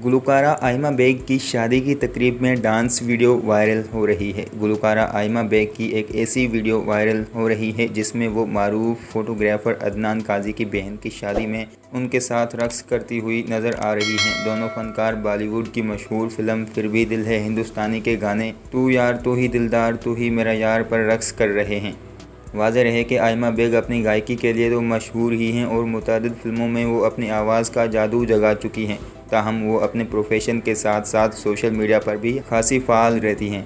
गुलकारा आइमा bag की शादी की तकरीब में डांस वीडियो वायरल हो रही है। गुलकारा आइमा बेग की एक ऐसी वीडियो वायरल हो रही है जिसमें वो मारूफ फोटोग्राफर अदनान काजी की बहन की शादी में उनके साथ रक्स करती हुई नज़र आ रही हैं। दोनों फनकार बॉलीवुड की मशहूर फिल्म फिर भी दिल है हिंदुस्तानी के गाने तू यार तू ही दिलदार तू ही मेरा यार पर रक्स कर रहे हैं। वाज़ेह रहे कि आइमा बेग अपनी गायकी के लिए तो मशहूर ही हैं और मुतअद्दिद फिल्मों में वो अपनी आवाज़ का जादू जगा चुकी हैं। ताहम वो अपने प्रोफेशन के साथ साथ सोशल मीडिया पर भी खासी फ़ाल रहती हैं।